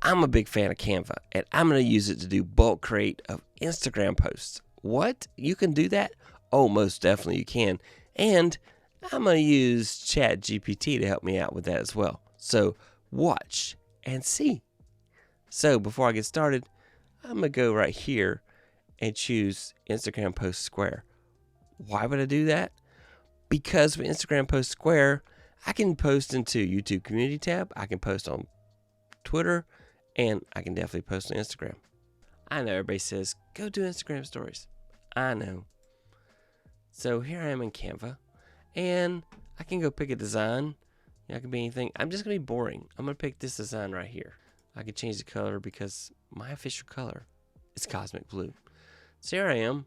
I'm a big fan of Canva, and I'm going to use it to do bulk create of Instagram posts. What? You can do that? Oh, most definitely you can. And I'm going to use ChatGPT to help me out with that as well. So watch and see. So before I get started, I'm going to go right here and choose Instagram Post Square. Why would I do that? Because with Instagram Post Square, I can post into YouTube Community tab, I can post on Twitter, and I can definitely post on Instagram. I know everybody says, go do Instagram stories. I know. So here I am in Canva, and I can go pick a design. It can be anything. I'm just going to be boring. I'm going to pick this design right here. I can change the color because my official color is cosmic blue. So here I am,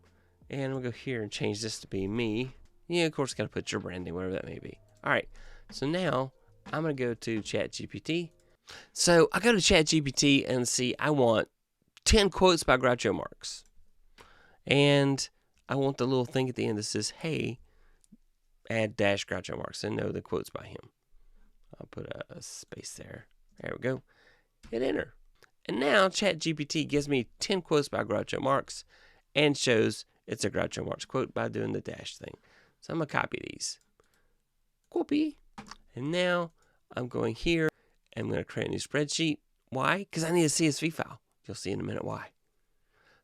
and I'm going to go here and change this to be me. Yeah, of course, got to put your branding, whatever that may be. All right, so now I'm going to go to ChatGPT. So I go to ChatGPT and see I want 10 quotes by Groucho Marx. And I want the little thing at the end that says, hey, add dash Groucho Marx and know the quotes by him. I'll put a space there. There we go. Hit enter. And now ChatGPT gives me 10 quotes by Groucho Marx and shows it's a Groucho Marx quote by doing the dash thing. So I'm going to copy these. Copy. And now I'm going here. I'm going to create a new spreadsheet. Why? Because I need a CSV file. You'll see in a minute why.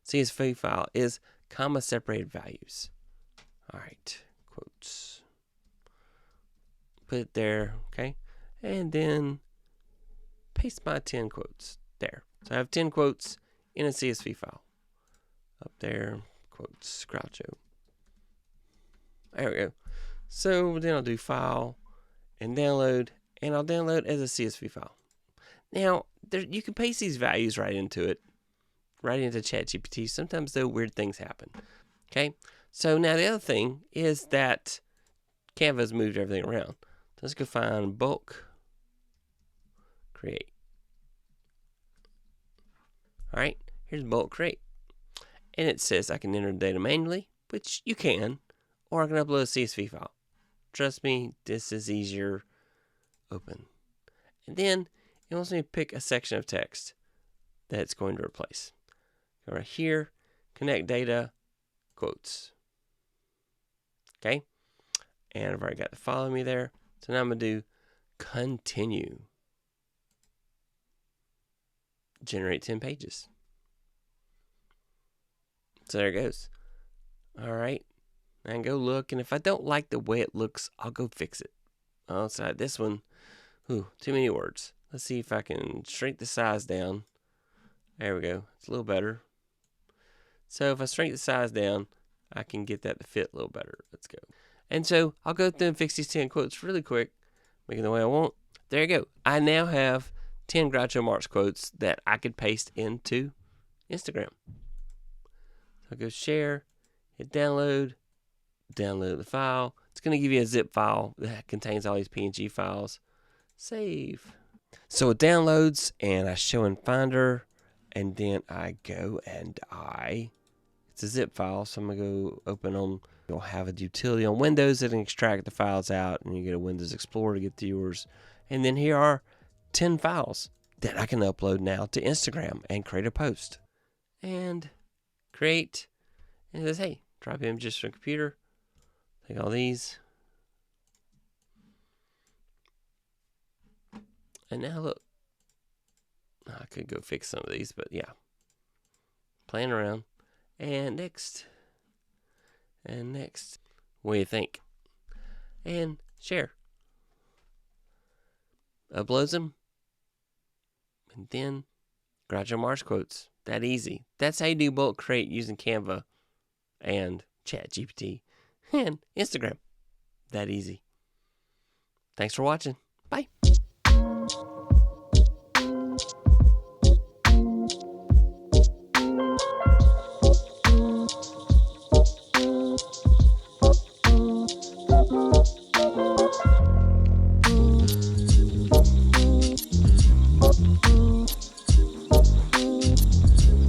CSV file is comma separated values. All right. Quotes. Put it there. Okay. And then paste my 10 quotes there. So I have 10 quotes in a CSV file. Up there. Quotes. Groucho. There we go. So then I'll do file and download, and I'll download as a CSV file. Now, you can paste these values right into it, right into ChatGPT. Sometimes, though, weird things happen. Okay? So now the other thing is that Canva's moved everything around. So let's go find bulk create. All right, here's bulk create. And it says I can enter the data manually, which you can, or I can upload a CSV file. Trust me, this is easier. Open. And then it wants me to pick a section of text that it's going to replace. Go right here, connect data, quotes. Okay? And I've already got the follow me there. So now I'm going to do continue. Generate 10 pages. So there it goes. All right. I can go look, and if I don't like the way it looks, I'll go fix it. Outside this one, too many words. Let's see if I can shrink the size down. There we go. It's a little better. So if I shrink the size down, I can get that to fit a little better. Let's go. And so I'll go through and fix these 10 quotes really quick, make it the way I want. There you go. I now have 10 Groucho Marx quotes that I could paste into Instagram. So I'll go share, hit download the file. It's going to give you a zip file that contains all these PNG files. Save. So it downloads, and I show in Finder, and then I go and it's a zip file, so I'm going to go open on, you'll have a utility on Windows that can extract the files out, and you get a Windows Explorer to get to yours. And then here are 10 files that I can upload now to Instagram and create a post. And create, and it says, hey, drop images from computer. Take all these. And now look. I could go fix some of these, but yeah. Playing around. And next. And next. What do you think? And share. Uploads them. And then Groucho Marx quotes. That easy. That's how you do bulk create using Canva and ChatGPT and Instagram. That easy. Thanks for watching.